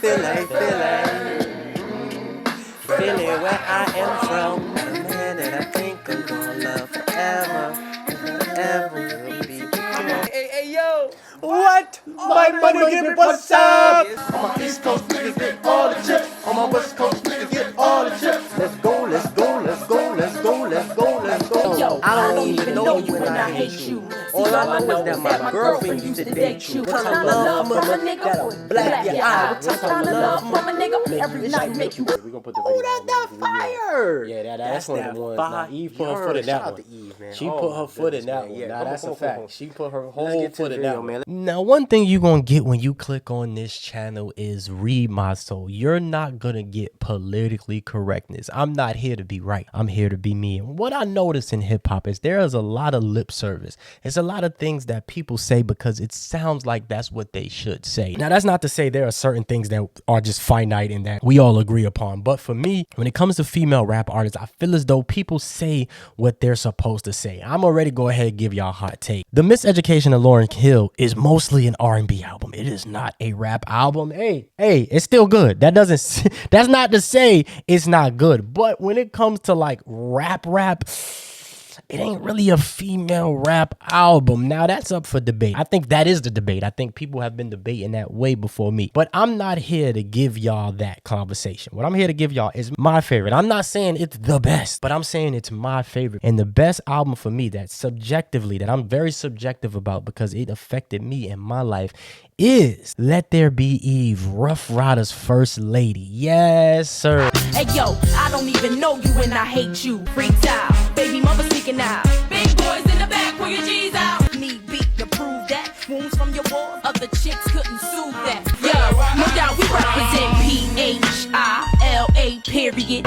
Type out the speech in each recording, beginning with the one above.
Philly, Philly, where I am from. The man that I think I'm gonna love forever, forever will be. Hey, yo! What? My money give me what's up? On my East Coast niggas get all the chips. On my West Coast niggas get all the chips. Let's go, let's go, let's go, let's go, let's go, let's go. Yo, I don't even know you and I hate you. All I know is that my girlfriend used to date you. What kind of love from a nigga? That'll black your eye. What kind of love from a nigga? Every night make you. We're gonna put the Oh, that's that fire! Yeah, that's one of the ones. Now, Eve put her Fire. foot in that Shout out one. to Eve, man. She Oh, put her my foot in goodness, that man. one. Yeah, Now come that's on, a come on, fact. come on. She put her Let's whole get to foot the in video, that one. man. Now, one thing you're gonna get when you click on this channel is Read My Soul. You're not gonna get politically correctness. I'm not here to be right. I'm here to be me. And what I notice in hip hop is there is a lot of lip service. It's a lot of things that people say because it sounds like that's what they should say. Now, that's not to say there are certain things that are just finite and that we all agree upon. But for me, when it comes to female rap artists, I feel as though people say what they're supposed to say. I'm already go ahead and give y'all a hot take. The Miseducation of Lauryn Hill is mostly an R&B album. It is not a rap album. Hey, it's still good. That's not to say it's not good. But when it comes to like rap, it ain't really a female rap album. Now, that's up for debate. I think that is the debate. I think people have been debating that way before me. But I'm not here to give y'all that conversation. What I'm here to give y'all is my favorite. I'm not saying it's the best, but I'm saying it's my favorite. And the best album for me that I'm very subjective about because it affected me in my life is Let There Be Eve, Rough Riders' first lady. Yes, sir. Hey yo, I don't even know you and I hate you. Freestyle, baby mother speaking out. Big boys in the back, pull your G's out. Need beat to prove that. Wounds from your war, other chicks couldn't soothe that. Yo, no doubt we represent PHILA, period.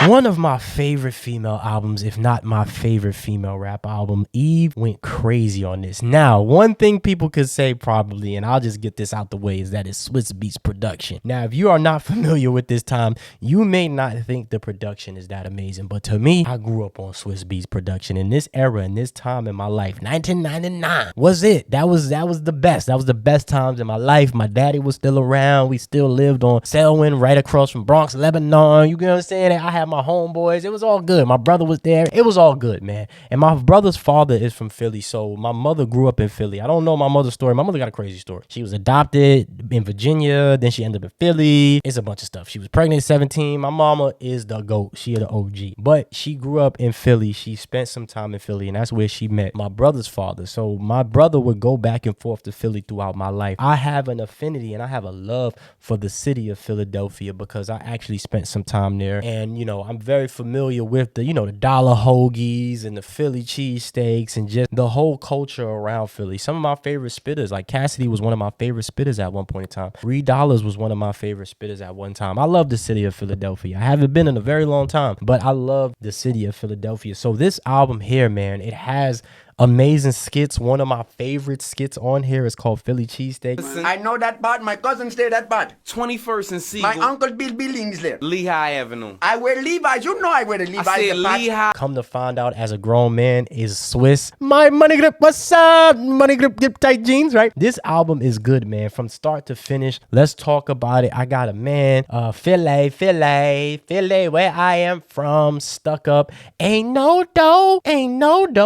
One of my favorite female albums, if not my favorite female rap album, Eve went crazy on this. Now, one thing people could say probably, and I'll just get this out the way, is that it's Swiss Beats production. Now, if you are not familiar with this time, you may not think the production is that amazing. But to me, I grew up on Swiss Beats production. In this era, in this time in my life, 1999 was it. That was the best. That was the best times in my life. My daddy was still around. We still lived on Selwyn, right across from Bronx, Lebanon. You get what I'm saying? I had my homeboys. It was all good. My brother was there. It was all good, man. And my brother's father is from Philly, so my mother grew up in Philly. I don't know my mother's story. My mother got a crazy story. She was adopted in Virginia, then she ended up in Philly. It's a bunch of stuff. She was pregnant at 17. My mama is the GOAT. She is the OG. But she grew up in Philly. She spent some time in Philly, and that's where she met my brother's father. So my brother would go back and forth to Philly throughout my life. I have an affinity and I have a love for the city of Philadelphia because I actually spent some time there. And, I'm very familiar with the dollar hoagies and the Philly cheesesteaks and just the whole culture around Philly. Some of my favorite spitters, like Cassidy was one of my favorite spitters at one point in time. Reed Dollars was one of my favorite spitters at one time. I love the city of Philadelphia. I haven't been in a very long time, but I love the city of Philadelphia. So this album here, man, it has amazing skits. One of my favorite skits on here is called Philly Cheesesteak. I know that part. My cousin stay that part. 21st and Siegel. My uncle Bill Billings there. Lehigh Avenue. I wear Levi's. You know I wear the Levi's. I said Lehigh. Come to find out, as a grown man, is Swiss. My money grip, what's up? Money grip, tight jeans, right? This album is good, man. From start to finish. Let's talk about it. I got a man. Philly, where I am from. Stuck Up. Ain't no dough.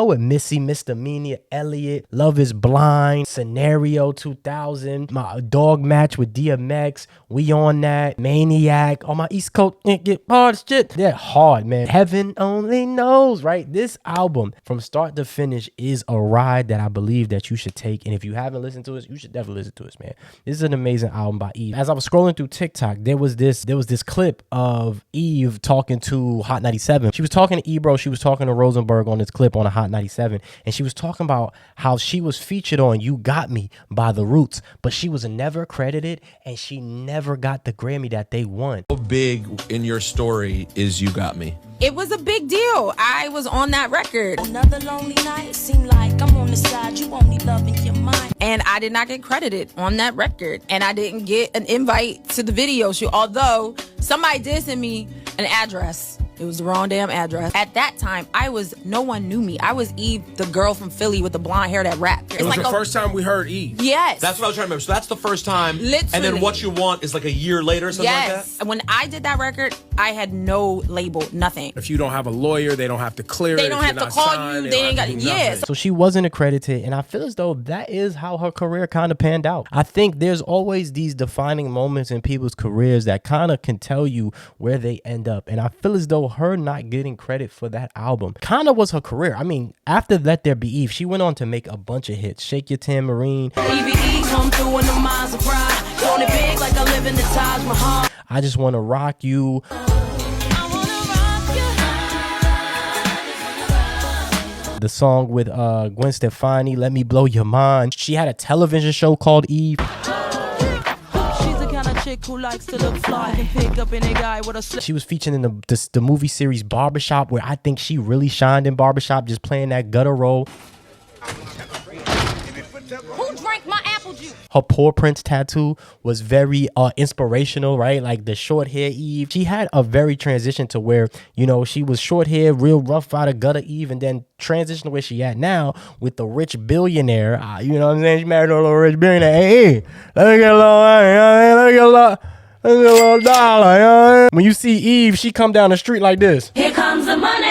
With Missy, Misdemeanor, Elliott, Love is Blind, Scenario 2000, my dog match with DMX, we on that, Maniac, on my East Coast, get hard shit. They're hard, man. Heaven only knows, right? This album, from start to finish, is a ride that I believe that you should take. And if you haven't listened to it, you should definitely listen to it, man. This is an amazing album by Eve. As I was scrolling through TikTok, there was this clip of Eve talking to Hot 97. She was talking to Ebro, she was talking to Rosenberg on this clip on a Hot 97. And she was talking about how she was featured on You Got Me by The Roots, but she was never credited and she never got the Grammy that they won. How big in your story is You Got Me? It was a big deal. I was on that record. Another lonely night, seem like I'm on the side, you only loving your mind. And I did not get credited on that record. And I didn't get an invite to the video shoot, although somebody did send me an address. It was the wrong damn address. At that time, no one knew me. I was Eve, the girl from Philly with the blonde hair that rapped. It was the first time we heard Eve. Yes. That's what I was trying to remember. So that's the first time. Literally. And then What You Want is like a year later or something like that? Yes. When I did that record, I had no label, nothing. If you don't have a lawyer, they don't have to clear it. They don't have to call you. They ain't got yes. So she wasn't accredited, and I feel as though that is how her career kind of panned out. I think there's always these defining moments in people's careers that kind of can tell you where they end up, and I feel as though her not getting credit for that album kind of was her career. I mean, after Let There Be Eve, she went on to make a bunch of hits. Shake Your Tambourine. EVE come through in the minds of pride. Doing it big like I live in the Taj Mahal. I Just Want to Rock You. The song with Gwen Stefani, Let Me Blow Your Mind. She had a television show called Eve. She's the kind of chick who likes to look fly and pick up any guy with a slip. She was featured in the movie series Barbershop, where I think she really shined in Barbershop, just playing that gutter role. Who drank my apple juice? Her Paw Prints tattoo was very inspirational, right? Like the short hair Eve. She had a very transition to where, you know, she was short hair, real rough out of gutter Eve, and then transition to where she at now with the rich billionaire. You know what I'm saying? She married a little rich billionaire. Hey, let me get a little money. Let me get a little dollar. You know what I mean? When you see Eve, she come down the street like this. Here comes the money.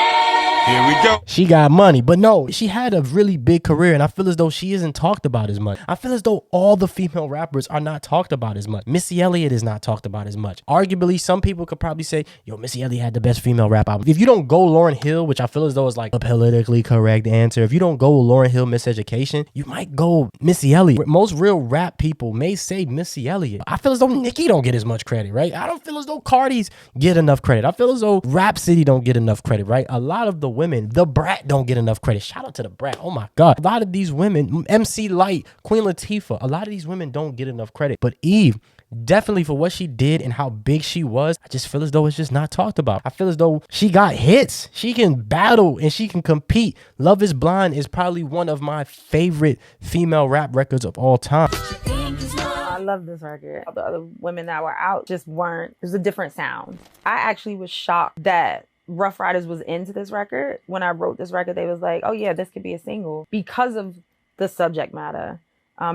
Here we go. She got money, but no, she had a really big career, and I feel as though she isn't talked about as much. I feel as though all the female rappers are not talked about as much. Missy Elliott is not talked about as much. Arguably, some people could probably say, yo, Missy Elliott had the best female rap album. If you don't go Lauryn Hill, which I feel as though is like a politically correct answer, if you don't go Lauryn Hill, Miseducation, you might go Missy Elliott. Most real rap people may say Missy Elliott. I feel as though Nicki don't get as much credit, right? I don't feel as though Cardi's get enough credit. I feel as though Rhapsody don't get enough credit, right? A lot of the women, the Brat don't get enough credit. Shout out to the Brat. Oh my God. A lot of these women, MC Light, Queen Latifah, a lot of these women don't get enough credit. But Eve, definitely for what she did and how big she was, I just feel as though it's just not talked about. I feel as though she got hits. She can battle and she can compete. Love Is Blind is probably one of my favorite female rap records of all time. I love this record. All the other women that were out just weren't. It was a different sound. I actually was shocked that Rough Riders was into this record. When I wrote this record, they was like, oh yeah, this could be a single because of the subject matter,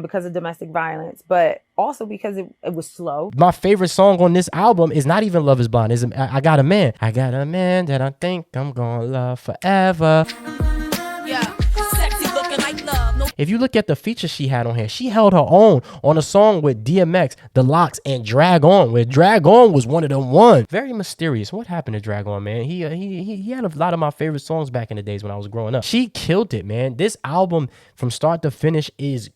because of domestic violence, but also because it was slow. My favorite song on this album is not even Love Is Blind. It's I Got a Man. I got a man that I think I'm gonna love forever. Yeah, sexy looking like love. No. If you look at the features she had on here, she held her own on a song with DMX, The Lox, and Drag On, where Drag On was one of them ones. Very mysterious. What happened to Drag On, man? He had a lot of my favorite songs back in the days when I was growing up. She killed it, man. This album from start to finish is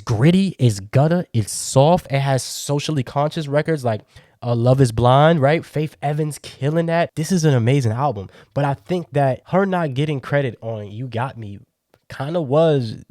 gritty, it's gutter, it's soft. It has socially conscious records like Love Is Blind, right? Faith Evans killing that. This is an amazing album. But I think that her not getting credit on You Got Me kind of was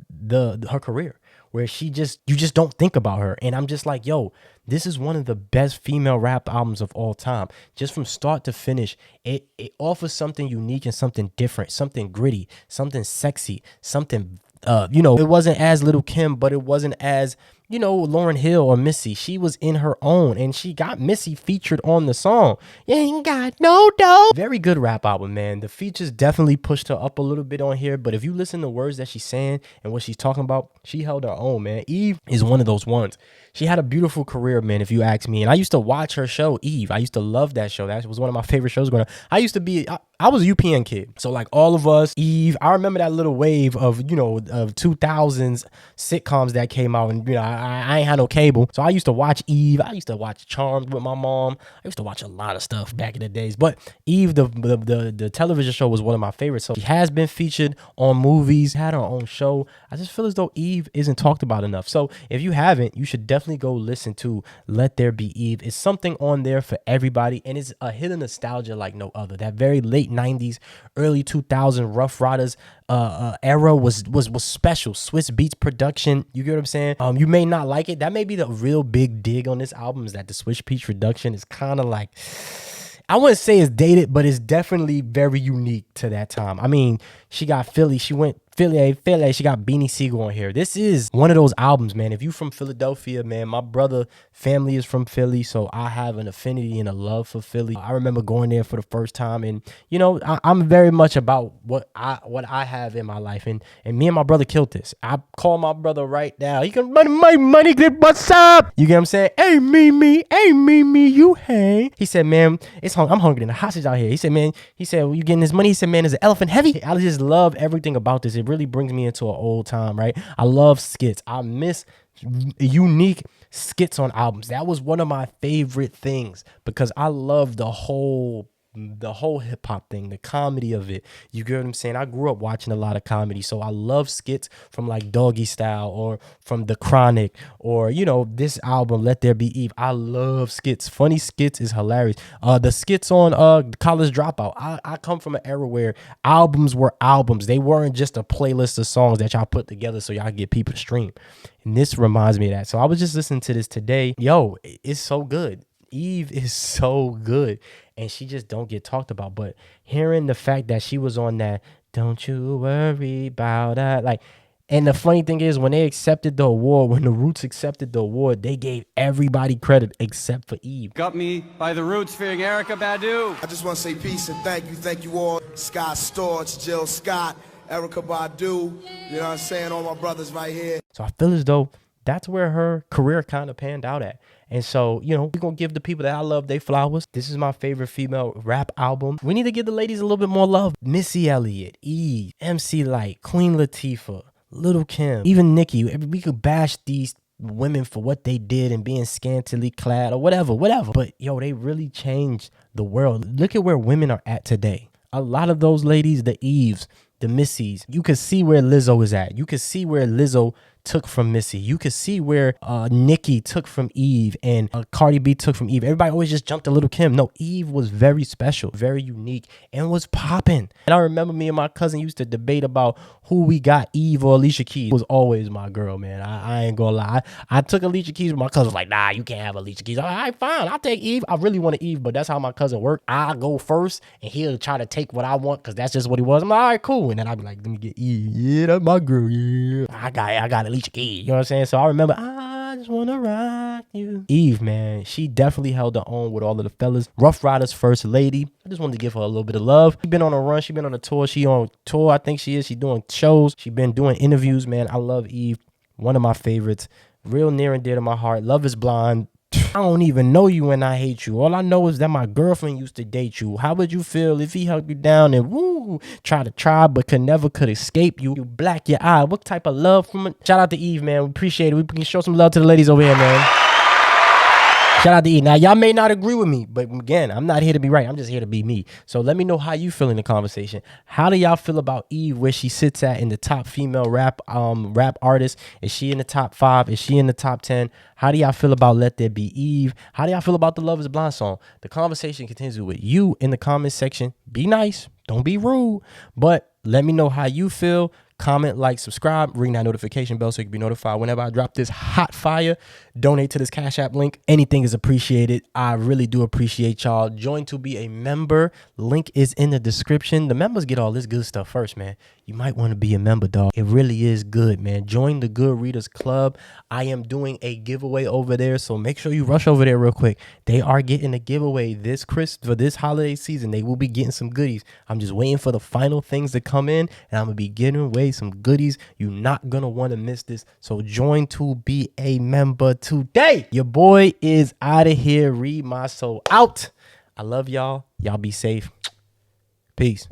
her career, where you just don't think about her. And I'm just like, yo, this is one of the best female rap albums of all time. Just from start to finish, it offers something unique and something different, something gritty, something sexy, something it wasn't as Lil' Kim, but it wasn't as, Lauryn Hill or Missy. She was in her own, and she got Missy featured on the song. You ain't got no dough. Very good rap album, man. The features definitely pushed her up a little bit on here, but if you listen to words that she's saying and what she's talking about, she held her own, man. Eve is one of those ones. She had a beautiful career, man, if you ask me. And I used to watch her show, Eve. I used to love that show. That was one of my favorite shows growing up. I was a UPN kid. So like all of us, Eve, I remember that little wave of 2000s sitcoms that came out, and I ain't had no cable. So I used to watch Eve. I used to watch Charmed with my mom. I used to watch a lot of stuff back in the days. But Eve, the television show, was one of my favorites. So she has been featured on movies, had her own show. I just feel as though Eve isn't talked about enough. So if you haven't, you should definitely go listen to Let There Be Eve. It's something on there for everybody, and it's a hit of nostalgia like no other. That very late 90s, early 2000s Rough Riders era was special. Swiss Beats production, you get what I'm saying? You may not like it. That may be the real big dig on this album, is that the Swiss Beats production is kind of like, I wouldn't say it's dated, but it's definitely very unique to that time. I mean, she got Philly. She went Philly. She got Beanie Siegel on here. This is one of those albums, man. If you from Philadelphia, man, my brother family is from Philly, so I have an affinity and a love for Philly. I remember going there for the first time, and you know, I'm very much about what I have in my life, and me and my brother killed this. I call my brother right now. He can money, good. What's up? You get what I'm saying? Hey, Mimi, you hang. He said, man, I'm hungry and the hostage out here. He said, man, well, you getting this money? He said, man, is the elephant heavy? I just love everything about this. It really brings me into an old time, right? I love skits. I miss unique skits on albums. That was one of my favorite things because I love the whole hip hop thing, the comedy of it. You get what I'm saying? I grew up watching a lot of comedy, so I love skits from like Doggy Style or from The Chronic or, you know, this album, Let There Be Eve. I love skits. Funny skits is hilarious. The skits on College Dropout. I come from an era where albums were albums. They weren't just a playlist of songs that y'all put together so y'all get people to stream. And this reminds me of that. So I was just listening to this today. Yo, it's so good. Eve is so good, and she just don't get talked about. But hearing the fact that she was on that "Don't You Worry About That," like, and the funny thing is, when they accepted the award, when the Roots accepted the award, they gave everybody credit except for Eve. Got me by the Roots fearing Erykah Badu. I just want to say peace and thank you all. Scott Storch, Jill Scott, Erykah Badu, you know what I'm saying, all my brothers right here. So I feel as though that's where her career kind of panned out at. And so, you know, we're going to give the people that I love they flowers. This is my favorite female rap album. We need to give the ladies a little bit more love. Missy Elliott, Eve, MC Lyte, Queen Latifah, Lil' Kim, even Nicki. We could bash these women for what they did and being scantily clad or whatever. But, yo, they really changed the world. Look at where women are at today. A lot of those ladies, the Eves, the Missies, you can see where Lizzo is at. You can see where Lizzo took from Missy. You could see where Nicki took from Eve and Cardi B took from Eve. Everybody always just jumped to Lil' Kim. No, Eve was very special, very unique, and was popping. And I remember me and my cousin used to debate about who we got, Eve or Alicia Keys. It was always my girl, man. I ain't gonna lie. I took Alicia Keys, but my cousin was like, nah, you can't have Alicia Keys. All right, fine, I'll take Eve. I really wanted Eve, but that's how my cousin worked. I go first, and he'll try to take what I want because that's just what he was. I'm like, all right, cool. And then I'd be like, let me get Eve. Yeah, that's my girl. Yeah, I got Alicia Keys. You know what I'm saying? So I remember, I just wanna rock you. Eve, man, she definitely held her own with all of the fellas. Rough Riders first lady. I just wanted to give her a little bit of love. She been on a run. She been on a tour. She on tour. I think she is. She doing shows. She been doing interviews, man. I love Eve. One of my favorites. Real near and dear to my heart. Love is Blind. I don't even know you and I hate you. All I know is that my girlfriend used to date you. How would you feel if he held you down and try but could escape you? You black your eye. What type of love from it? Shout out to Eve, man. We appreciate it. We can show some love to the ladies over here, man. Shout out to Eve. Now, y'all may not agree with me, but again, I'm not here to be right. I'm just here to be me. So let me know how you feel in the conversation. How do y'all feel about Eve, where she sits at in the top female rap artist? Is she in the top 5? Is she in the top 10? How do y'all feel about Let There Be Eve? How do y'all feel about the Love is Blind song? The conversation continues with you in the comment section. Be nice. Don't be rude. But let me know how you feel. Comment, like, subscribe, ring that notification bell so you can be notified whenever I drop this hot fire. Donate to this Cash App link. Anything is appreciated. I really do appreciate y'all. Join to be a member. Link is in the description. The members get all this good stuff first, man. You might want to be a member, dog. It really is good, man. Join the Good Readers Club. I am doing a giveaway over there, so make sure you rush over there real quick. They are getting a giveaway for this holiday season. They will be getting some goodies. I'm just waiting for the final things to come in, and I'm going to be giving away some goodies. You're not going to want to miss this, so join to be a member today. Your boy is out of here. Read my soul out. I love y'all. Y'all be safe. Peace.